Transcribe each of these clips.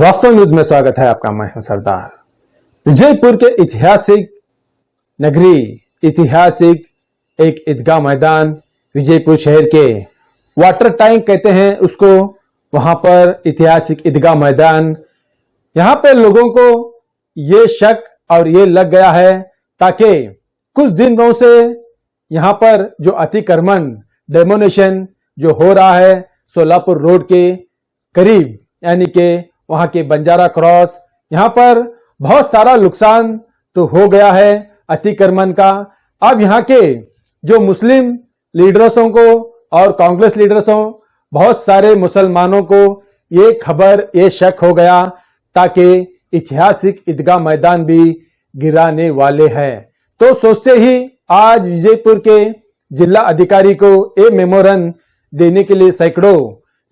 वास्तव न्यूज में स्वागत है आपका। मैं हूं सरदार। विजयपुर के ऐतिहासिक नगरी, ऐतिहासिक एक ईदगाह मैदान, विजयपुर शहर के वाटर टैंक कहते हैं उसको, वहां पर ऐतिहासिक ईदगाह मैदान। यहां पर लोगों को ये शक और ये लग गया है ताकि कुछ दिनों से यहां पर जो अतिक्रमण डेमोनेशन जो हो रहा है सोलापुर रोड के करीब, यानी कि वहां के बंजारा क्रॉस, यहां पर बहुत सारा नुकसान तो हो गया है अतिक्रमण का। अब यहां के जो मुस्लिम लीडर्सों को और कांग्रेस लीडर्सों, बहुत सारे मुसलमानों को ये खबर, ये शक हो गया ताकि ऐतिहासिक ईदगाह मैदान भी गिराने वाले हैं। तो सोचते ही आज विजयपुर के जिला अधिकारी को ये मेमोरंडम देने के लिए सैकड़ों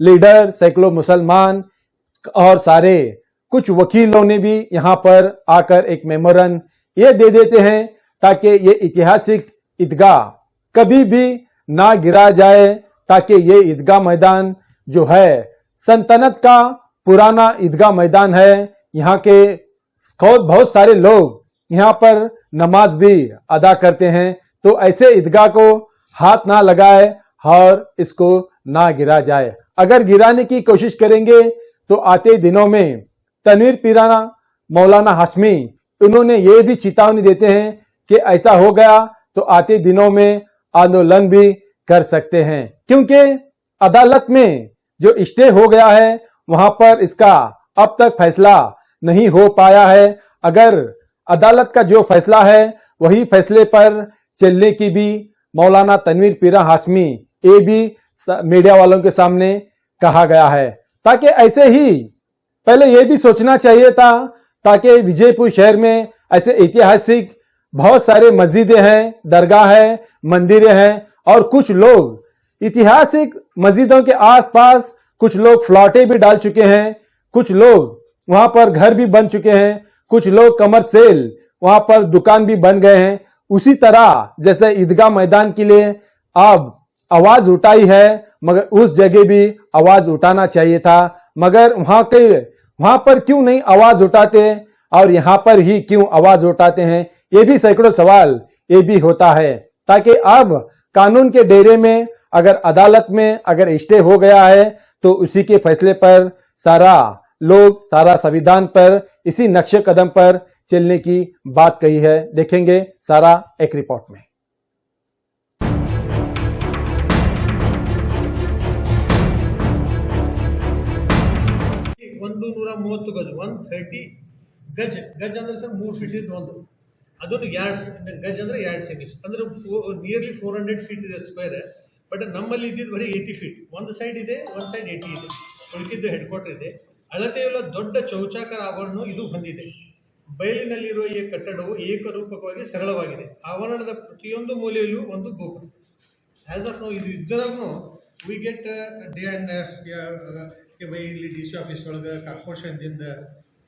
लीडर, सैकड़ों मुसलमान और सारे कुछ वकीलों ने भी यहां पर आकर एक मेमोरंडम ये दे देते हैं ताकि ये ऐतिहासिक ईदगाह कभी भी ना गिरा जाए, ताकि ये ईदगाह मैदान जो है सल्तनत का पुराना ईदगाह मैदान है। यहाँ के बहुत सारे लोग यहाँ पर नमाज भी अदा करते हैं, तो ऐसे ईदगाह को हाथ ना लगाए और इसको ना गिरा जाए। अगर गिराने की कोशिश करेंगे तो आते दिनों में तनवीर पीराना, मौलाना हाशमी, उन्होंने ये भी चेतावनी देते हैं कि ऐसा हो गया तो आते दिनों में आंदोलन भी कर सकते हैं, क्योंकि अदालत में जो स्टे हो गया है वहां पर इसका अब तक फैसला नहीं हो पाया है। अगर अदालत का जो फैसला है वही फैसले पर चलने की भी मौलाना तनवीर पीरा हाशमी ये भी मीडिया वालों के सामने कहा गया है, ताकि ऐसे ही पहले ये भी सोचना चाहिए था ताकि विजयपुर शहर में ऐसे ऐतिहासिक बहुत सारे मस्जिदें हैं, दरगाह है, मंदिरें हैं, और कुछ लोग ऐतिहासिक मस्जिदों के आसपास कुछ लोग फ्लैटें भी डाल चुके हैं, कुछ लोग वहां पर घर भी बन चुके हैं, कुछ लोग कमर्शियल वहां पर दुकान भी बन गए हैं। उसी तरह जैसे ईदगाह मैदान के लिए अब आवाज उठाई है, मगर उस जगह भी आवाज उठाना चाहिए था, मगर वहां पर क्यों नहीं आवाज उठाते और यहां पर ही क्यों आवाज उठाते हैं, ये भी सैकड़ों सवाल ये भी होता है। ताकि अब कानून के डेरे में अगर अदालत में अगर स्टे हो गया है तो उसी के फैसले पर सारा लोग, सारा संविधान पर, इसी नक्शे कदम पर चलने की बात कही है। देखेंगे सारा एक रिपोर्ट में। 130 ಗಜ 130 ಗಜ ಗಜ ಅಂದ್ರೆ ಸರ್ 3 ಫೀಟ್ ಇದ್ದು ಒಂದು, ಅದನ್ನು ಗಜ ಅಂದ್ರೆ 2 ಸೆಮೀಸ್ ಅಂದ್ರೆ ನಿಯರ್ಲಿ 400 ಫೀಟ್ ಇದೆ ಸ್ಕ್ವೇರ್. ಬಟ್ ನಮ್ಮಲ್ಲಿ ಇದ್ದಿದ್ದು ಬರೀ 80 ಫೀಟ್, ಒಂದು ಸೈಡ್ ಇದೆ, ಒಂದು ಸೈಡ್ 80 ಇದೆ, ಉಳಿದಿದ್ದು ಹೆಡ್ ಕ್ವಾರ್ಟರ್ ಇದೆ. ಅಳತೆಯುಳ್ಳ ದೊಡ್ಡ ಚೌಚಾಕಾರ ಆವರಣ ಇದು ಹೊಂದಿದೆ. ಬಯಲಿನಲ್ಲಿರುವ ಈ ಕಟ್ಟಡವು ಏಕರೂಪಕವಾಗಿ ಸರಳವಾಗಿದೆ. ಆವರಣದ ಪ್ರತಿಯೊಂದು ಮೂಲೆಯಲ್ಲೂ ಒಂದು ಗೋಪುರ. ಆಸ್ ಆಫ್ ನಾವು ಇದು ಇದ್ದರಾಗೂ ವಿ ಗೆಟ್ ಡೇ ಆ್ಯಂಡ್ ಇಲ್ಲಿ ಡಿ ಸಿ ಆಫೀಸ್ ಒಳಗೆ ಕಾರ್ಪೊರೇಷನ್ದಿಂದ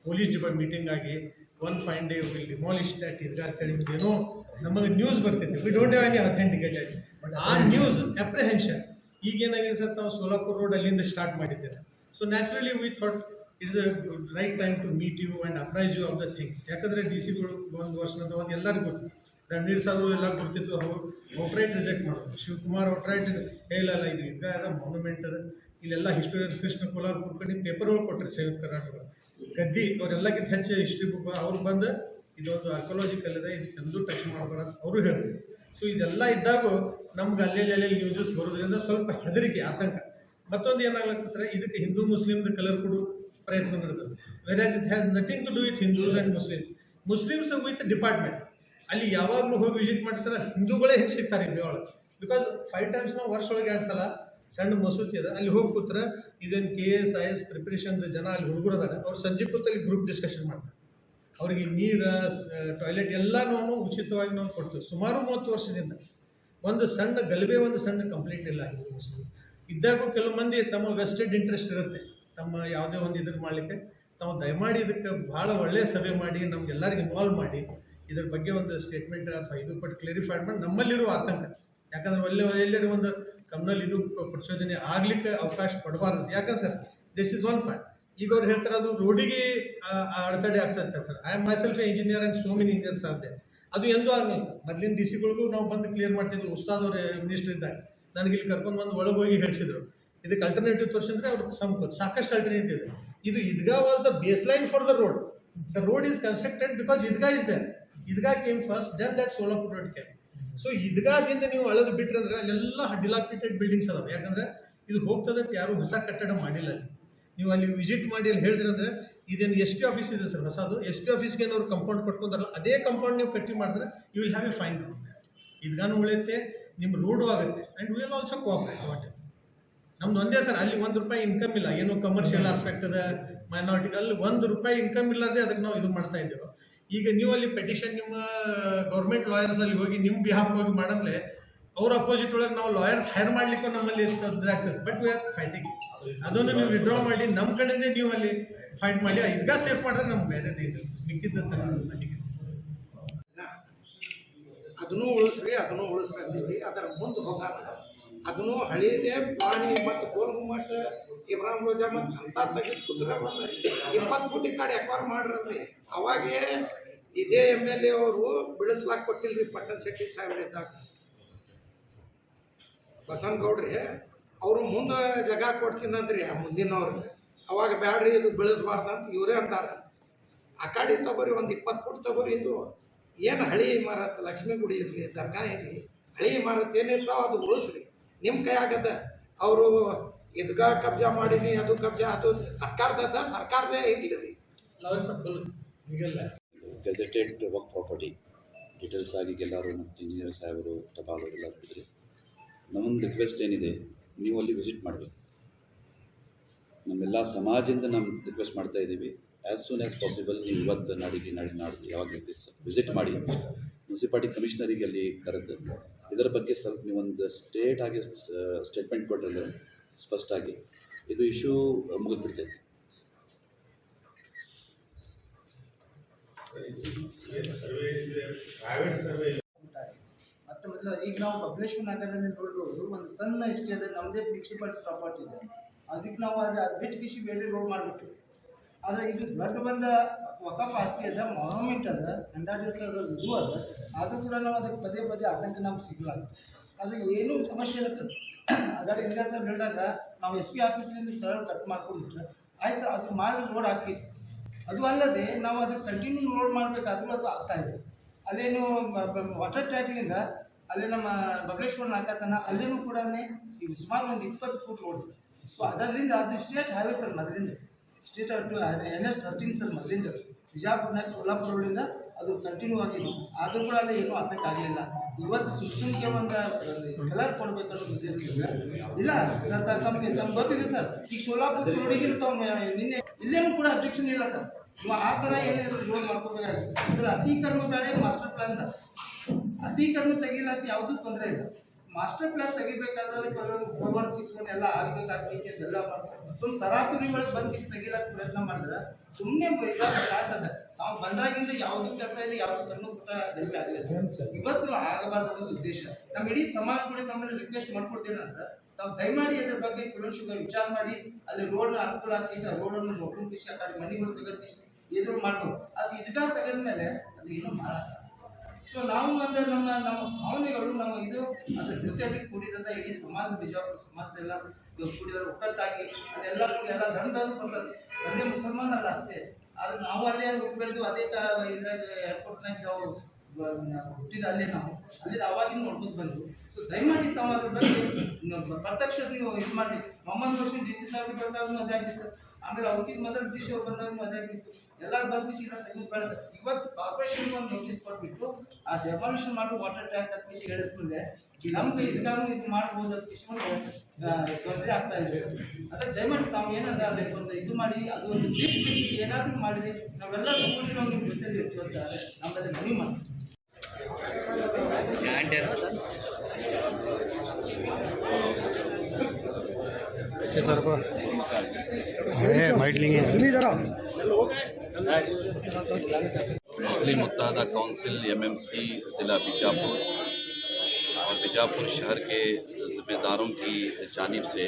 ಪೊಲೀಸ್ ಡಿಪಾರ್ಟ್ಮೆಂಟ್ ಮೀಟಿಂಗ್ ಆಗಿ one fine day will demolish that Idgah ಏನೋ ನಮಗೆ ನ್ಯೂಸ್ ಬರ್ತಿತ್ತು. We don't have any authenticated, but ಆ ನ್ಯೂಸ್ ಅಪ್ರಿಹೆನ್ಷನ್ ಈಗೇನಾಗಿದೆ ಸರ್, ನಾವು ಸೋಲಾಪುರ್ ರೋಡ್ ಅಲ್ಲಿಂದ ಸ್ಟಾರ್ಟ್ ಮಾಡಿದ್ದೇವೆ. So naturally we thought it's a right time to meet you and appraise you of the things. ಯಾಕಂದರೆ D ಸಿಗಳು ಒಂದು ವರ್ಷದ ಒಂದು ಎಲ್ಲರಿಗೂ ಗೊತ್ತು, ರಣವೀರ್ ಸರ್ ಎಲ್ಲ ಗೊತ್ತಿತ್ತು, ಅವರು ಔಟ್ರೈಟ್ ರಿಜೆಕ್ಟ್ ಮಾಡೋದು. ಶಿವಕುಮಾರ್ ಔಟ್ರೈಟ್ ಇಲ್ಲ ಇದು ईदगाह ಅದ, ಮಾನ್ಯುಮೆಂಟ್ ಅದ, ಇಲ್ಲೆಲ್ಲ ಹಿಸ್ಟೋರಿಯನ್ ಕೃಷ್ಣ ಕೋಲಾರ್ ಕುಲಕರ್ಣಿ ಪೇಪರ್ಗಳು ಕೊಟ್ಟರೆ ಸಂಯುಕ್ತ ಕರ್ನಾಟಕ ಗದ್ದಿ ಅವರೆಲ್ಲಕ್ಕಿಂತ ಹೆಚ್ಚು ಹಿಸ್ಟ್ರಿ ಬುಕ್ ಅವ್ರು ಬಂದು ಇದೊಂದು ಆರ್ಕಿಯಾಲಜಿಕಲ್ ಇದೆ, ಇದಕ್ಕೆಂದೂ ಟಚ್ ಮಾಡಬಾರದು ಅವರು ಹೇಳಿದ್ರು. ಸೊ ಇದೆಲ್ಲ ಇದ್ದಾಗ ನಮ್ಗೆ ಅಲ್ಲೆಲ್ಲಿ ನ್ಯೂಸಸ್ ಬರೋದ್ರಿಂದ ಸ್ವಲ್ಪ ಹೆದರಿಕೆ, ಆತಂಕ. ಮತ್ತೊಂದು ಏನಾಗ್ಲತ್ತ ಸರ್, ಇದಕ್ಕೆ ಹಿಂದೂ ಮುಸ್ಲಿಮ್ದು ಕಲರ್ ಕೊಡೋ ಪ್ರಯತ್ನ ನಡೆದದು. Whereas it has nothing to do with Hindus and Muslims with department. ಅಲ್ಲಿ ಯಾವಾಗಲೂ ಹೋಗಿ ವಿಸಿಟ್ ಮಾಡಿಸ್ತಾರೆ, ಹಿಂದೂಗಳೇ ಹೆಚ್ಚು ಸಿಗ್ತಾರೆ ಇಲ್ಲಿ ಒಳಗೆ. ಬಿಕಾಸ್ 5 ಟೈಮ್ಸ್ ನಾವು ವರ್ಷ ಒಳಗೆ 2 ಸಲ ಸಣ್ಣ ಮಸೂತಿ ಅದ, ಅಲ್ಲಿ ಹೋಗಿ ಕೂತ್ರೆ ಇದನ್ನು KS IS ಪ್ರಿಪ್ರೇಷನ್ ಜನ ಅಲ್ಲಿ ಹುಡುಗರು ಅದಾರೆ, ಅವ್ರು ಸಂಜೆ ಕೂತಲ್ಲಿ ಗ್ರೂಪ್ ಡಿಸ್ಕಷನ್ ಮಾಡ್ತಾರೆ. ಅವರಿಗೆ ನೀರು, ಟಾಯ್ಲೆಟ್ ಎಲ್ಲನೂ ಉಚಿತವಾಗಿ ನಾವು ಕೊಡ್ತೀವಿ. ಸುಮಾರು 30 ವರ್ಷದಿಂದ ಒಂದು ಸಣ್ಣ ಗಲಭೆ, ಒಂದು ಸಣ್ಣ ಕಂಪ್ಲೇಂಟ್ ಇಲ್ಲ. ಇದ್ದಾಗೂ ಕೆಲವು ಮಂದಿ ತಮ್ಮ ವೆಸ್ಟೆಡ್ ಇಂಟ್ರೆಸ್ಟ್ ಇರುತ್ತೆ, ತಮ್ಮ ಯಾವುದೇ ಒಂದು ಇದ್ರ ಮಾಡಲಿಕ್ಕೆ. ತಾವು ದಯಮಾಡಿ ಇದಕ್ಕೆ ಭಾಳ ಒಳ್ಳೆಯ ಸಭೆ ಮಾಡಿ ನಮ್ಗೆಲ್ಲರಿಗೂ ಇನ್ವಾಲ್ವ್ ಮಾಡಿ ಇದ್ರ ಬಗ್ಗೆ ಒಂದು ಸ್ಟೇಟ್ಮೆಂಟ್ ಅಥವಾ ಇದು ಕೊಟ್ಟು ಕ್ಲಾರಿಫೈಡ್ ಮಾಡಿ ನಮ್ಮಲ್ಲಿರುವ ಆತಂಕ. ಯಾಕಂದ್ರೆ ಎಲ್ಲರೂ ಒಂದು ಕಮ್ಯುನಲ್ ಇದು ಪ್ರಚೋದನೆ ಆಗ್ಲಿಕ್ಕೆ ಅವಕಾಶ ಕೊಡಬಾರ್ದು. ಯಾಕಂದ್ರೆ sir, this is one point. ಈಗ ಅವ್ರು ಹೇಳ್ತಾರೆ ಅದು ರೋಡಿಗೆ ಅಡೆತಡೆ ಆಗ್ತದೆ sir. I am myself engineer and so many engineers are there. ಅದು ಎಂದೂ ಆಗಲಿ ಸರ್. ಮೊದಲಿನ ಡಿ ಸಿಗಳಿಗೂ ನಾವು ಬಂದು ಕ್ಲಿಯರ್ ಮಾಡ್ತಿದ್ವಿ. ಉಸ್ತಾದ್ ಅವ್ರ ಮಿನಿಸ್ಟರ್ ಇದ್ದಾಗ ನನಗೆ ಇಲ್ಲಿ ಕರ್ಕೊಂಡು ಬಂದು ಒಳಗೆ ಹೋಗಿ ಹೇಳಿಸಿದ್ರು ಇದಕ್ಕೆ ಅಲ್ಟರ್ನೇಟಿವ್ ತೋರಿಸಿದ್ರೆ ಅವ್ರಿಗೆ ಸಾಕಷ್ಟು ಅಲ್ಟರ್ನೇಟಿವ್ ಇದೆ. ಇದು Idgah was the base line for the road. The road is constructed because Idgah is there. Idgah came first, then that Solapur road came. So Idgahದಿಂದ ನೀವು ಅಳೆದು ಬಿಟ್ರೆ ಅಂದ್ರೆ ಅಲ್ಲೆಲ್ಲ ಡಿಲಾಪಿಟೆಡ್ ಬಿಲ್ಡಿಂಗ್ಸ್ ಅದಾವೆ. ಯಾಕಂದ್ರೆ ಇದು ಹೋಗ್ತದೆ ಯಾರು ಹೊಸ ಕಟ್ಟಡ ಮಾಡಿಲ್ಲ ಅಲ್ಲಿ. ನೀವು ಅಲ್ಲಿ ವಿಸಿಟ್ ಮಾಡಿ ಅಲ್ಲಿ ಹೇಳಿದ್ರಿ ಅಂದ್ರೆ ಇದೇನು SP ಆಫೀಸ್ ಇದೆ ಸರ್ ಹೊಸದು. SP ಆಫೀಸ್ಗೆ ಅವ್ರು ಕಂಪೌಂಡ್ ಕಟ್ಕೊಂತಾರಲ್ಲ ಅದೇ ಕಂಪೌಂಡ್ ನೀವು ಕಟ್ಟಿ ಮಾಡಿದ್ರೆ you will have a fine road. Idgahನೂ ಉಳಿಯುತ್ತೆ, ನಿಮ್ಮ ರೋಡು ಆಗುತ್ತೆ and will also cooperate what. ನಮ್ದು ಒಂದೇ ಸರ್, ಅಲ್ಲಿ ₹1 ಇನ್ಕಮ್ ಇಲ್ಲ. ಏನು ಕಮರ್ಷಿಯಲ್ ಆಸ್ಪೆಕ್ಟ್ ಅದ ಮೈನಾರಿಟಿ, ಅಲ್ಲಿ ₹1 ಇನ್ಕಮ್ ಇಲ್ಲದೆ ಅದಕ್ಕೆ ನಾವು ಇದು ಮಾಡ್ತಾ ಇದ್ದೇವೆ. ಈಗ ನೀವು ಅಲ್ಲಿ ಪೆಟಿಷನ್ ನಿಮ್ಮ ಗೌರ್ಮೆಂಟ್ ಲಾಯರ್ಸ್ ಅಲ್ಲಿ ಹೋಗಿ ನಿಮ್ಮ ಬಿಹಾಫ್ ಹೋಗಿ ಮಾಡಿದ್ರೆ ಅವ್ರ ಅಪೋಸಿಟ್ ಒಳಗೆ ನಾವು ಲಾಯರ್ಸ್ ಹೈರ್ ಮಾಡ್ಲಿಕ್ಕೂ ನಮ್ಮಲ್ಲಿ ತೊಂದರೆ ಆಗ್ತದೆ. But we are fighting. ಅದನ್ನು ನೀವು ವಿಡ್ರಾ ಮಾಡಿ ನಮ್ಮ ಕಡೆಯಿಂದ ನೀವು ಅಲ್ಲಿ ಫೈಟ್ ಮಾಡಿ Idgah ಸೇಫ್ ಮಾಡಿದ್ರೆ ನಮ್ಗೆ ಬೇರೆದೇ ಇಲ್ಲ ಮಿಕ್ಕಿದ್ದಂತ ಅದನ್ನು ಉಳಿಸ್ರಿ ಅಂದಿದ್ರಿ. ಅದರ ಮುಂದೆ ಹೋಗಾರ ಅದನ್ನು ಹಳೀನೇ ಪ್ರಾಣಿ ಮತ್ತು ಗೋಲ್ಗುಮಠ ಇಬ್ರಾಹಿಂ ರೋಜಾ ಮತ್ತು ಅಂತ ತೆಗೆದು ಕುದುರೆ ಬಂದ 20 ಫುಟ್ ಈ ಕಡೆ ಎಕ್ವೈರ್ ಮಾಡ್ರಿ. ಅವಾಗೇ ಇದೇ MLA ಅವರು ಬಿಡಿಸ್ಲಾಕ್ ಕೊಟ್ಟಿಲ್ರಿ ಪಟ್ಟಣ ಶೆಟ್ಟಿ ಸಾಹೇಬ್ರ ಇದ್ದಾಗ. ಬಸನಗೌಡ್ರಿ ಅವರು ಮುಂದೆ ಜಾಗ ಕೊಡ್ತೀನಂದ್ರಿ ಆ ಮುಂದಿನವ್ರಿಗೆ. ಅವಾಗ ಬ್ಯಾಡ್ರಿ ಇದು ಬೆಳೆಸಬಾರ್ದಂತ ಇವರೇ ಅಂತಾರೆ. ಆ ಕಡೆ ತಗೋರಿ ಒಂದು 20 ಫುಟ್ ತಗೋರಿ. ಇದು ಏನು ಹಳಿ ಇಮಾರತ್ ಲಕ್ಷ್ಮೀ ಗುಡಿ ಇರಲಿ ದರ್ಗಾ ಇರಲಿ ಹಳಿ ಇಮಾರತ್ ಏನಿರ್ತಾವ ಅದು ಉಳಿಸ್ರಿ. ನಿಮ್ಮ ಕೈ ಆಗದ. ಅವರು Idgah ಕಬ್ಜಾ ಮಾಡೀನಿ ಅದು ಕಬ್ಜಾ ಅದು ಸರ್ಕಾರದೇ ಇರಲಿ ರೀ. ಈಗೆಲ್ಲ ಗೆಜೆಟೆಡ್ ವರ್ಕ್ ಪ್ರಾಪರ್ಟಿ ಡೀಟೇಲ್ಸ್ ಆಗಿ ಎಲ್ಲರೂ ಮತ್ತು ಇಂಜಿನಿಯರ್ ಸಾಹೇಬರು ಟಪಾಲು ಎಲ್ಲ ಕೊಟ್ಟಿದ್ರಿ. ನಮ್ಮೊಂದು ರಿಕ್ವೆಸ್ಟ್ ಏನಿದೆ, ನೀವು ಅಲ್ಲಿ ವಿಸಿಟ್ ಮಾಡಬೇಕು. ನಮ್ಮೆಲ್ಲ ಸಮಾಜದಿಂದ ನಾವು ರಿಕ್ವೆಸ್ಟ್ ಮಾಡ್ತಾ ಇದ್ದೀವಿ, ಆ್ಯಸ್ ಸೂನ್ ಆ್ಯಸ್ ಪಾಸಿಬಲ್ ನೀವು ಇವತ್ತು ನಾಡಿದ್ದು ಯಾವಾಗ ಇರ್ತೀವಿ ಸರ್ ವಿಸಿಟ್ ಮಾಡಿ. ಮುನ್ಸಿಪಾಲಿಟಿ ಕಮಿಷನರಿಗೆ ಅಲ್ಲಿ ಕರೆದು ಇದರ ಬಗ್ಗೆ ಸ್ವಲ್ಪ ನೀವೊಂದು ಸ್ಟೇಟ್ಮೆಂಟ್ ಕೊಟ್ಟರೆ ಸ್ಪಷ್ಟವಾಗಿ ಇದು ಇಶ್ಯೂ ಮುಗಿದ್ಬಿಡ್ತೈತೆ. ಮತ್ತೆ ಮೊದಲು ಈಗ ನಾವು ಬಬಲೇಶ್ವರ ನಗರದಲ್ಲಿ ನೋಡ್ಬೋದು ಒಂದು ಸಣ್ಣ ಇಷ್ಟೇ ಇದೆ, ನಮ್ಮದೇ ಮುನ್ಸಿಪಾಲಿಟಿ ಪ್ರಾಪರ್ಟಿ ಇದೆ. ಅದಕ್ಕೆ ನಾವು ಅದು ಬಿಟ್ಟು ಕಿಸಿ ಬೇರೆ ರೋಡ್ ಮಾಡಿಬಿಟ್ಟು. ಆದರೆ ಇದು ದೊಡ್ಡ ಬಂದ ವಕಫ್ ಆಸ್ತಿ ಅದ, ಮಾನ್ಯುಮೆಂಟ್ ಅದ, ಕಂಡಾಡಿಸೋದು ಇದು ಅದ. ಆದರೂ ಕೂಡ ನಾವು ಅದಕ್ಕೆ ಪದೇ ಆತಂಕ ನಮ್ಗೆ ಸಿಗಲ್ಲ. ಅದು ಏನೂ ಸಮಸ್ಯೆ ಇಲ್ಲ ಸರ್. ಹಾಗಾಗಿ ಇಲ್ಲ ಸರ್ ಹೇಳಿದಾಗ ನಾವು SP ಆಫೀಸ್ನಿಂದ ಸರಳ ಕಟ್ ಮಾಡ್ಕೊಂಡ್ಬಿಟ್ರೆ ಆಯ್ತು ಸರ್. ಅದು ಮಾಡಿದ್ರೆ ರೋಡ್ ಹಾಕಿತ್ತು. ಅದು ಅಲ್ಲದೆ ನಾವು ಅದಕ್ಕೆ ಕಂಟಿನ್ಯೂ ರೋಡ್ ಮಾಡಬೇಕಾದ್ರೂ ಅದು ಆಗ್ತಾಯಿದೆ. ಅಲ್ಲೇನು ವಾಟರ್ ಟ್ಯಾಂಕ್ನಿಂದ ಅಲ್ಲಿ ನಮ್ಮ ಬಬಲೇಶ್ವರ ನಾಕತನ ಅಲ್ಲೇನೂ ಕೂಡ ಈಗ ಸುಮಾರು ಒಂದು 20 ಫುಟ್ ರೋಡ್ ಇದೆ. ಸೊ ಅದರಿಂದ ಅದು ಸ್ಟೇಟ್ ಹೈವೇ ಸರ್ ಮೊದಲಿಂದ, ಸ್ಟೇಟ್ NH13 ಸರ್ ಮೊದಲಿಂದ ಬಿಜಾಪುರ್ನಾಗ ಸೋಲಾಪುರ ರೋಡಿಂದ ಅದು ಕಂಟಿನ್ಯೂ ಆಗಿದೆ. ಆದರೂ ಕೂಡ ಅಲ್ಲಿ ಏನೂ ಆತಂಕ ಆಗಲಿಲ್ಲ. ಇವತ್ತು ಸುಮ್ಕೆ ಒಂದು ಕಲರ್ ಕೊಡ್ಬೇಕನ್ನೋ ಉದ್ದೇಶದಿಂದ ಇಲ್ಲ ತಮಗೆ ಗೊತ್ತಿದೆ ಸರ್. ಈಗ ಸೋಲಾಪುರ ರೋಡಿಗೆ ನಿನ್ನೆ ಇಲ್ಲೇನೂ ಕೂಡ ಅಬ್ಜೆಕ್ಷನ್ ಇಲ್ಲ ಸರ್. ನೀವು ಆ ಥರ ಏನಿದ್ರು ರೋಡ್ ಮಾಡ್ಕೋಬೇಕಾಗುತ್ತೆ. ಅಂದ್ರೆ ಅತೀಕರಣ ಬೇಡ, ಮಾಸ್ಟರ್ ಪ್ಲಾನ್ ಅತೀಕರಣ ತೆಗಿಲಾಕ ಯಾವುದೂ ತೊಂದರೆ ಇಲ್ಲ. ಮಾಸ್ಟರ್ ಪ್ಲಾನ್ ತೆಗಿಬೇಕಾದ್ರೆ 4161 ಎಲ್ಲ ಆಗಬೇಕಾಗ್ತೈತಿ ಅದೆಲ್ಲ ಮಾಡ್ತಾರೆ. ಸುಮ್ಮನೆ ತರಾತುರಿ ಒಳಗೆ ಬಂದು ತೆಗಿಲಾಕ ಪ್ರಯತ್ನ ಮಾಡಿದ್ರೆ ಸುಮ್ಮನೆ ಆಗ್ತದೆ. ನಾವು ಬಂದಾಗಿಂದ ಯಾವುದೂ ಕೆಲಸ ಇಲ್ಲ, ಯಾವುದೂ ಸಣ್ಣ ಪುಟ್ಟ ಗರಿಬೆ ಆಗಲಿಲ್ಲ. ಇವತ್ತು ಆಗಬಾರ್ದು ಉದ್ದೇಶ. ನಮ್ಮ ಇಡೀ ಸಮಾಜ ಕೂಡ ನಮ್ಮಲ್ಲಿ ರಿಕ್ವೆಸ್ಟ್ ಮಾಡ್ಕೊಡ್ತೇನಂದ್ರೆ ತಾವು ದಯಮಾಡಿ ಅದ್ರ ಬಗ್ಗೆ ಕುಲಂಶುಗ ವಿಚಾರ ಮಾಡಿ ಅಲ್ಲಿ ರೋಡ್ನ ಅನುಕೂಲ ಆಗ್ತೈತೆ ಆ ರೋಡನ್ನು ನೋಡ್ಕೊಂಡು ಆ ಕಡೆ ಮನೆಗಳು ತೆಗೆದು ಎದುರು ಮಾಡ್ಬೋದು. ಅದು Idgah ತೆಗೆದ ಮೇಲೆ ಅದು ಏನೂ ಮಾಡಲ್ಲ. ಸೊ ನಾವು ಅಂದರೆ ನಮ್ಮ ಭಾವನೆಗಳು ನಮ್ಮ ಇದು ಅದ್ರ ಜೊತೆಯಲ್ಲಿ ಕೂಡಿದಂಥ ಇಡೀ ಸಮಾಜ ಬಿಜಾಪುರ ಸಮಾಜದೆಲ್ಲ ಕೂಡಿದ ಒಕ್ಕಟ್ಟಾಗಿ ಅದೆಲ್ಲ ಕೂಡಿ ಎಲ್ಲ ದಂಡರು ಬರ್ತದೆ. ಒಂದೇ ಮುಸಲ್ಮಾನಲ್ಲ ಅಷ್ಟೇ. ಆದ್ರೆ ನಾವು ಅಲ್ಲೇ ಹುಟ್ಟಿಬೆಳೆದು ಅದೇ ಇದ್ರಾಗ ಏರ್ಪೋರ್ಟ್ನಾಗ ನಾವು ಹುಟ್ಟಿದ ಅಲ್ಲೇ ನಾವು ಅಲ್ಲಿ ಅವಾಗಿನ ನೋಡ್ಬೋದು ಬಂದು. ಸೊ ದಯಮಾಡಿ ತಾವು ಅದ್ರ ಬಗ್ಗೆ ಪ್ರತ್ಯಕ್ಷ ನೀವು ಇದು ಮಾಡಿ. ಮೊಹಮ್ಮದ್ ಬಶೀರ್ DC ಸಾಹೇಬ್ ಬಂದಾಗೂ ಅದೇ ಆಗಿತ್ತು. ಆಮೇಲೆ ಅವ್ರಿಗೆ ಮೊದಲು DC ಅವ್ರು ಬಂದಾಗೂ ಅದೇ ಆಗಿತ್ತು. ಎಲ್ಲರೂ ಬಂದು ಇಲ್ಲ ತೆಗೆದು ಬೆಳೆದ. ಇವತ್ತು ಕಾರ್ಪೊರೇಷನ್ ಒಂದು ನೋಟಿಸ್ ಕೊಟ್ಬಿಟ್ಟು ಆ ಡೆಮಾಲಿಷನ್ ಮಾಡಿ ವಾಟರ್ ಟ್ಯಾಂಕ್ ಅಂತ ಹೇಳಿದ್ಮೇಲೆ ನಮ್ಗೆ Idgah ಇದು ಮಾಡ್ಬೋದು ಅಂತ ತೊಂದರೆ ಆಗ್ತಾ ಇದೆ. ಅದಕ್ಕೆ ದಯಮಾಡಿ ತಾವು ಏನಂದ ಅದಕ್ಕೆ ಒಂದು ಇದು ಮಾಡಿ ಅದು ಒಂದು ಏನಾದರೂ ಮಾಡಿರಿ ನಾವೆಲ್ಲ ಕೂಡಿ ನಾವು ನಿಮ್ಮ ಜೊತೆಲಿ ಇರ್ತೀವಿ ಅಂತ ನಮ್ಮಲ್ಲಿ ಮನವಿ ಮಾಡ್ತೀವಿ. मुस्लिम मुत्तहदा काउंसिल MMC ज़िला बीजापुर और बीजापुर शहर के ज़िम्मेदारों की जानिब से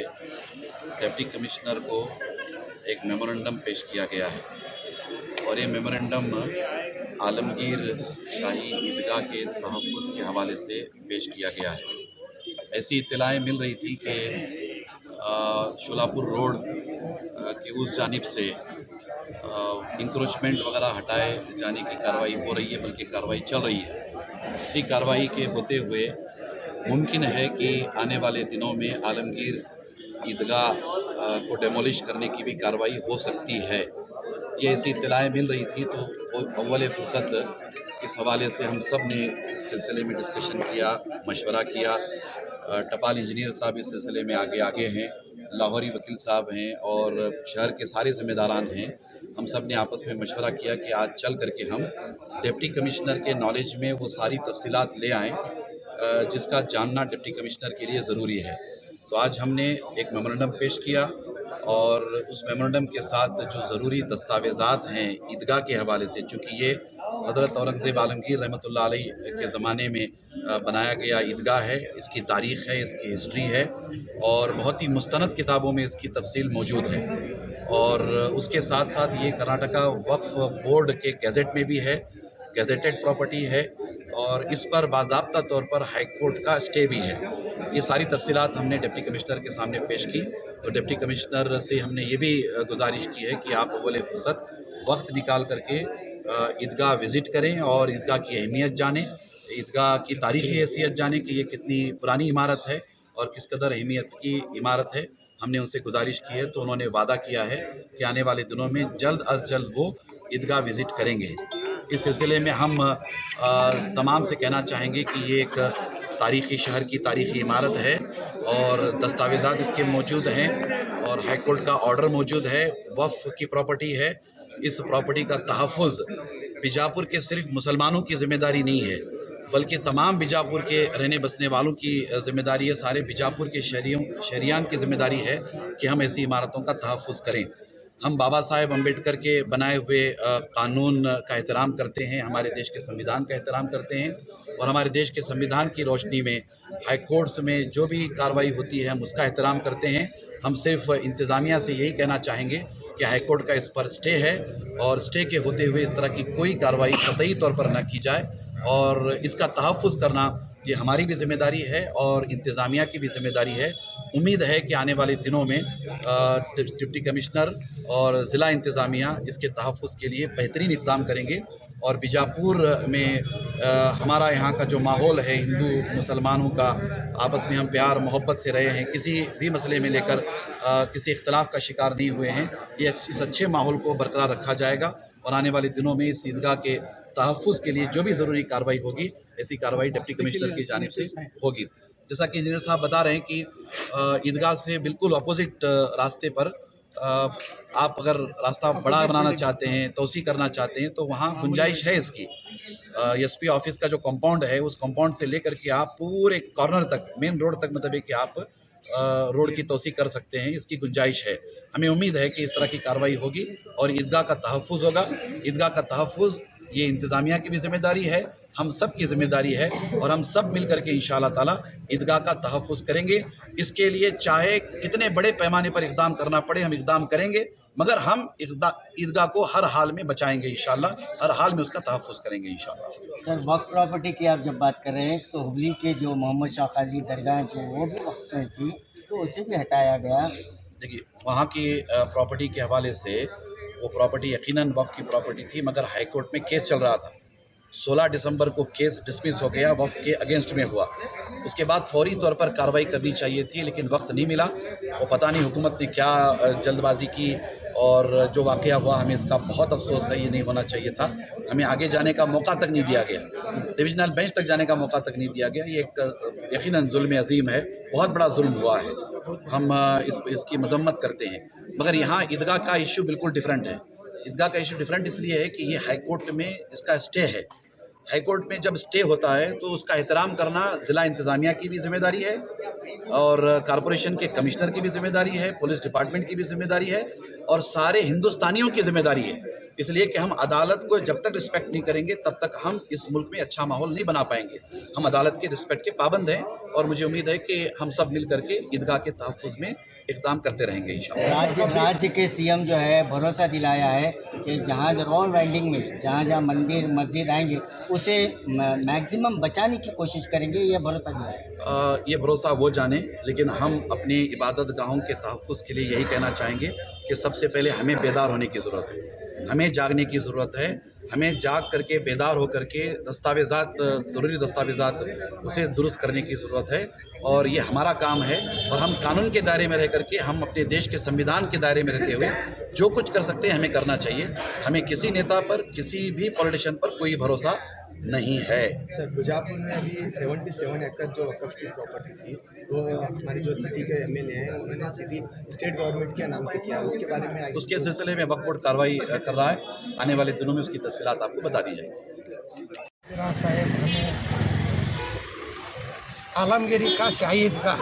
डिप्टी कमिश्नर को एक मेमोरेंडम पेश किया गया है और ये मेमोरेंडम आलमगीर शाही ईदगाह के तहफ़्फ़ुज़ के हवाले से पेश किया गया है। ऐसी इत्तलाएँ मिल रही थी कि शोलापुर रोड की उस जानिब से इंक्रोचमेंट वगैरह हटाए जाने की कार्रवाई हो रही है, बल्कि कार्रवाई चल रही है। इसी कार्रवाई के होते हुए मुमकिन है कि आने वाले दिनों में आलमगीर ईदगाह को डेमोलिश करने की भी कार्रवाई हो सकती है। ये ऐसी इत्तलाएँ मिल रही थी, तो अव्वल फ़ुर्सत इस हवाले से हम सब ने इस सिलसिले में डिस्कशन किया, मशवरा किया। टपाल इंजीनियर साहब इस सिलसिले में आगे हैं, लाहौरी वकील साहब हैं और शहर के सारे ज़िम्मेदारान हैं। हम सब ने आपस में मशवरा किया कि आज चल करके हम डिप्टी कमिश्नर के नॉलेज में वो सारी तफसीलात ले आएँ जिसका जानना डिप्टी कमिश्नर के लिए ज़रूरी है। तो आज हमने एक मेमोरेंडम पेश किया और उस मेमोरेंडम के साथ जो ज़रूरी दस्तावेज़ात हैं ईदगाह के हवाले से, चूँकि ये हज़रत औरंगज़ेब आलमगीर रहमतुल्लाह अलैह के ज़माने में बनाया गया ईदगाह है, इसकी तारीख़ है, इसकी हिस्ट्री है और बहुत ही मुस्तनद किताबों में इसकी तफसील मौजूद है। और उसके साथ साथ ये कर्नाटका वक्फ बोर्ड के गैज़ेट में भी है, गैजेटेड प्रॉपर्टी है और इस पर बाज़ाब्ता तौर पर हाई कोर्ट का स्टे भी है। ये सारी तफसीलात हमने डिप्टी कमिश्नर के सामने पेश की। तो डिप्टी कमिश्नर से हमने ये भी गुजारिश की है कि आप अव्वल फ़ुर्सत वक्त निकाल करके ईदगाह विज़िट करें और ईदगाह की अहमियत जानें, ईदगाह की तारीख़ी हैसियत जानें कि ये कितनी पुरानी इमारत है और किस कदर अहमियत की इमारत है। हमने उनसे गुजारिश की है तो उन्होंने वादा किया है कि आने वाले दिनों में जल्द अज जल्द वो ईदगाह विज़िट करेंगे। इस सिलसिले में हम तमाम से कहना चाहेंगे कि ये एक तारीख़ी शहर की तारीख़ी इमारत है और दस्तावेज़ात इसके मौजूद हैं और हाई कोर्ट का ऑर्डर मौजूद है, वक्फ की प्रॉपर्टी है। इस प्रॉपर्टी का तहफ़्फ़ुज़ बीजापुर के सिर्फ मुसलमानों की ज़िम्मेदारी नहीं है, बल्कि तमाम बीजापुर के रहने बसने वालों की ज़िम्मेदारी है। सारे बीजापुर के शहरियान की ज़िम्मेदारी है कि हम ऐसी इमारतों का तहफ़्फ़ुज़ करें। हम बाबा साहेब अम्बेडकर के बनाए हुए कानून का एहतराम करते हैं, हमारे देश के संविधान का एहतराम करते हैं और हमारे देश के संविधान की रोशनी में हाई कोर्ट्स में जो भी कार्रवाई होती है हम उसका एहतराम करते हैं। हम सिर्फ इंतज़ामिया से यही कहना चाहेंगे कि हाई कोर्ट का इस पर स्टे है और स्टे के होते हुए इस तरह की कोई कार्रवाई कतई तौर पर न की जाए और इसका तहफ़्फ़ुज़ करना ये हमारी भी ज़िम्मेदारी है और इंतज़ामिया की भी ज़िम्मेदारी है। उम्मीद है कि आने वाले दिनों में डिप्टी कमिश्नर और ज़िला इंतज़ामिया इसके तहफ़्फ़ुज़ के लिए बेहतरीन इक़दाम करेंगे और बीजापुर में हमारा यहाँ का जो माहौल है हिंदू मुसलमानों का, आपस में हम प्यार मोहब्बत से रहे हैं, किसी भी मसले में लेकर किसी इख्तलाफ का शिकार नहीं हुए हैं। ये इस अच्छे माहौल को बरकरार रखा जाएगा और आने वाले दिनों में इस ईदगाह के तहफ़्फ़ुज़ के लिए जो भी ज़रूरी कार्रवाई होगी ऐसी कार्रवाई डिप्टी कमिश्नर की जानिब से होगी। जैसा कि इंजीनियर साहब बता रहे हैं कि ईदगाह से बिल्कुल अपोजिट रास्ते पर आप अगर रास्ता बड़ा बनाना चाहते हैं, तोसी करना चाहते हैं तो वहाँ गुंजाइश है इसकी। एसपी ऑफिस का जो कंपाउंड है उस कंपाउंड से लेकर के आप पूरे कॉर्नर तक, मेन रोड तक मतलब है कि आप रोड की तोसी कर सकते हैं, इसकी गुंजाइश है। हमें उम्मीद है कि इस तरह की कार्रवाई होगी और ईदगाह का तहफ़्फ़ुज़ होगा। ईदगाह का तहफ़्फ़ुज़ ये इंतज़ामिया की भी ज़िम्मेदारी है, हम सब की ज़िम्मेदारी है और हम सब मिल करके इंशाअल्लाह ताला ईदगाह का तहफ़्फ़ुज़ करेंगे। इसके लिए चाहे कितने बड़े पैमाने पर इक़दाम करना पड़े हम इक़दाम करेंगे, मगर हम ईदगाह को हर हाल में बचाएंगे इंशाअल्लाह, हर हाल में उसका तहफ़्फ़ुज़ करेंगे इंशाअल्लाह। सर, वक्फ प्रॉपर्टी की आप जब बात कर रहे हैं तो हुबली के जो मोहम्मद शाह काजी दरगाह जो वो भी वक्फ में थी तो उसे भी हटाया गया। देखिए, वहाँ की प्रॉपर्टी के हवाले से वो प्रॉपर्टी यकीनन वक्फ की प्रॉपर्टी थी, मगर हाई कोर्ट में केस चल रहा था। 16 दिसंबर को केस डिसमिस हो गया, वक्फ के अगेंस्ट में हुआ। उसके बाद फौरी तौर पर कार्रवाई करनी चाहिए थी लेकिन वक्त नहीं मिला। वो पता नहीं हुकूमत ने क्या जल्दबाजी की और जो वाक़या हुआ हमें इसका बहुत अफसोस है, ये नहीं होना चाहिए था। हमें आगे जाने का मौका तक नहीं दिया गया, डिविजनल बेंच तक जाने का मौका तक नहीं दिया गया। ये एक यकीनन जुल्म अजीम है, बहुत बड़ा जुल्म हुआ है, हम इसकी मजम्मत करते हैं। मगर यहाँ ईदगाह का इशू बिल्कुल डिफरेंट है। ईदगाह का इशू डिफरेंट इसलिए है कि ये हाई कोर्ट में इसका स्टे है। हाई कोर्ट में जब स्टे होता है तो उसका एहतराम करना ज़िला इंतज़ामिया की भी ज़िम्मेदारी है और कॉरपोरेशन के कमिश्नर की भी ज़िम्मेदारी है, पुलिस डिपार्टमेंट की भी ज़िम्मेदारी है और सारे हिंदुस्तानियों की ज़िम्मेदारी है। इसलिए कि हम अदालत को जब तक रिस्पेक्ट नहीं करेंगे तब तक हम इस मुल्क में अच्छा माहौल नहीं बना पाएंगे। हम अदालत के रिस्पेक्ट के पाबंद हैं और मुझे उम्मीद है कि हम सब मिल करके ईदगाह के तहफ़्फ़ुज़ में इकदाम करते रहेंगे इंशाअल्लाह। राज्य के सीएम जो है भरोसा दिलाया है कि जहाँ रोड वाइंडिंग में जहाँ मंदिर मस्जिद आएंगे उसे मैक्सिमम बचाने की कोशिश करेंगे, ये भरोसा दिलाया है। ये भरोसा वो जाने, लेकिन हम अपनी इबादत गाहों के तहफ़्फ़ुज़ के लिए यही कहना चाहेंगे कि सबसे पहले हमें बेदार होने की ज़रूरत है, हमें जागने की ज़रूरत है। हमें जाग करके बेदार होकर के दस्तावेज़ात, ज़रूरी दस्तावेज़ात उसे दुरुस्त करने की ज़रूरत है, और ये हमारा काम है। और हम कानून के दायरे में रह करके, हम अपने देश के संविधान के दायरे में रहते हुए जो कुछ कर सकते हैं हमें करना चाहिए। हमें किसी नेता पर, किसी भी पॉलिटिशियन पर कोई भरोसा नहीं है। सर, बीजापुर में अभी 77 एकड़ जो वक़्फ़ की प्रॉपर्टी थी, वो हमारी जो सिटी के एमएलए हैं उन्होंने सिटी स्टेट गवर्नमेंट के नाम पे किया, उसके बारे में उसके सिलसिले में वक्फ बोर्ड कार्रवाई कर रहा है। आने वाले दिनों में उसकी तफसीलात आपको बता दी जाएगी। साहेब हमें आलमगिरी का शाही ईदगाह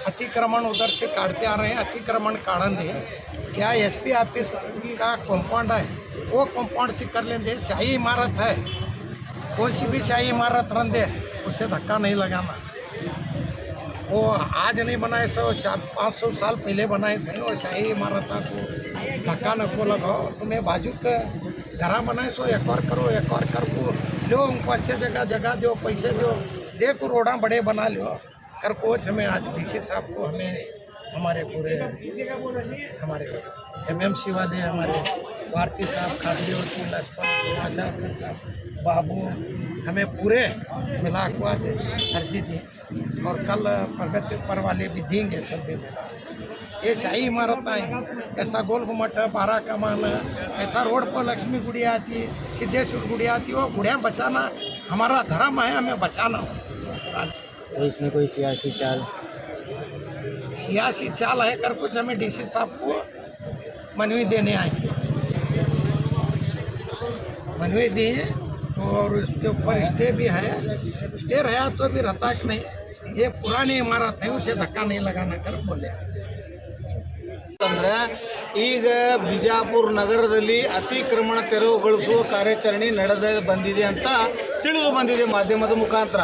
अतिक्रमण उधर से काटते आ रहे हैं, अतिक्रमण काढ़न दे क्या एसपी ऑफिस का कंपाउंड है, वो कंपाउंड से कर लेंगे। शाही इमारत है, कौन सी भी शाही इमारत रन दे, उसे धक्का नहीं लगाना। वो आज नहीं बनाए सो 400-500 साल पहले बनाए सही, और शाही इमारत को धक्का नको लगाओ। तुम्हें बाजू का घरा बनाए सो एक और करो, एक और कर को लो, उनको अच्छे जगह दो, पैसे दो, देखो रोड़ा बड़े बना लो कर कोच। हमें आज डीसी साहब को, हमें हमारे पूरे हमारे एमएमसी वाले, हमारे भारती साहब, खादी और लक्ष्मण आचार्य साहब, बाबू, हमें पूरे मिला को आज अर्जी दी, और कल प्रगति पर वाले भी देंगे सब भी मिला। ये शाही इमारत है, ऐसा गोल घुमट, 12 कमान, ऐसा रोड पर लक्ष्मी गुड़िया आती, सिद्धेश्वर गुड़िया आती, वो गुड़िया बचाना हमारा धर्म है, हमें बचाना। तो इसमें कोई सियासी चाल है कर कुछ हमें डीसी साहब को मनवी देने आए, मनवी दी, और उसके ऊपर स्टे भी है। स्टे रहा तो भी रहता कि नहीं, ये पुरानी इमारत है, उसे धक्का नहीं लगाना कर बोले। ಅಂದ್ರೆ ಈಗ ಬಿಜಾಪುರ ನಗರದಲ್ಲಿ ಅತಿಕ್ರಮಣ ತೆರವುಗೊಳಿಸುವ ಕಾರ್ಯಾಚರಣೆ ಬಂದಿದೆ ಅಂತ ತಿಳಿದು ಬಂದಿದೆ ಮಾಧ್ಯಮದ ಮುಖಾಂತರ.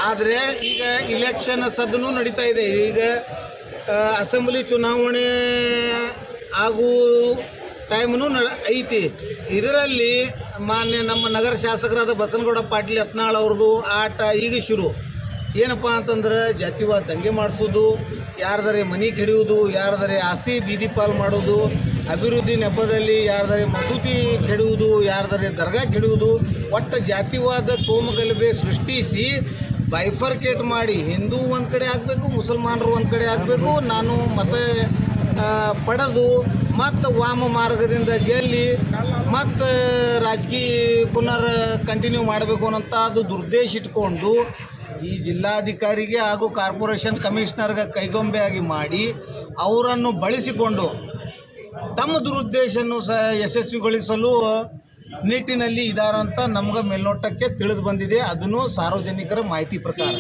ಆದರೆ ಈಗ ಇಲೆಕ್ಷನ್ ಸದ್ದನು ನಡೀತಾ ಇದೆ. ಈಗ ಅಸೆಂಬ್ಲಿ ಚುನಾವಣೆ ಆಗು ಟೈಮ್ನು ಐತಿ. ಇದರಲ್ಲಿ ಮಾನ್ಯ ನಮ್ಮ ನಗರ ಶಾಸಕರಾದ ಬಸನಗೌಡ ಪಾಟೀಲ್ ಯತ್ನಾಳ್ ಅವ್ರದ್ದು ಆಟ ಈಗ ಶುರು. ಏನಪ್ಪ ಅಂತಂದ್ರೆ ಜಾತಿವಾದ ದಂಗೆ ಮಾಡಿಸೋದು, ಯಾರದರೆ ಮನೆ ಕೆಡಿಯೋದು, ಯಾರದರೆ ಆಸ್ತಿ ಬೀದಿ ಪಾಲು ಮಾಡೋದು, ಅಭಿವೃದ್ಧಿ ನೆಪದಲ್ಲಿ ಯಾರದರೆ ಮಸೂತಿ ಕೆಡುವುದು, ಯಾರದರೆ ದರ್ಗಾ ಕೆಡುವುದು, ಒಟ್ಟು ಜಾತಿವಾದ ಕೋಮಗಲಭೆ ಸೃಷ್ಟಿಸಿ ಬೈಫರ್ಕೇಟ್ ಮಾಡಿ ಹಿಂದೂ ಒಂದು ಕಡೆ ಆಗಬೇಕು, ಮುಸಲ್ಮಾನರು ಒಂದು ಕಡೆ ಆಗಬೇಕು, ನಾನು ಮತ ಪಡೆದು ಮತ್ತು ವಾಮ ಮಾರ್ಗದಿಂದ ಗೆಲ್ಲಿ ಮತ್ತು ರಾಜಕೀಯ ಪುನರ್ ಕಂಟಿನ್ಯೂ ಮಾಡಬೇಕು ಅನ್ನೋಂಥ ಅದು ದುರ್ದೇಶ ಇಟ್ಕೊಂಡು ಈ ಜಿಲ್ಲಾಧಿಕಾರಿಗೆ ಹಾಗೂ ಕಾರ್ಪೊರೇಷನ್ ಕಮಿಷನರ್ಗೆ ಕೈಗೊಂಬೆಯಾಗಿ ಮಾಡಿ ಅವರನ್ನು ಬಳಸಿಕೊಂಡು ತಮ್ಮ ದುರುದ್ದೇಶವನ್ನು ಯಶಸ್ವಿಗೊಳಿಸಲು ನಿಟ್ಟಿನಲ್ಲಿ ಇದ್ದಾರಂತ ನಮ್ಗೆ ಮೇಲ್ನೋಟಕ್ಕೆ ತಿಳಿದು ಬಂದಿದೆ. ಅದನ್ನು ಸಾರ್ವಜನಿಕರ ಮಾಹಿತಿ ಪ್ರಕಾರ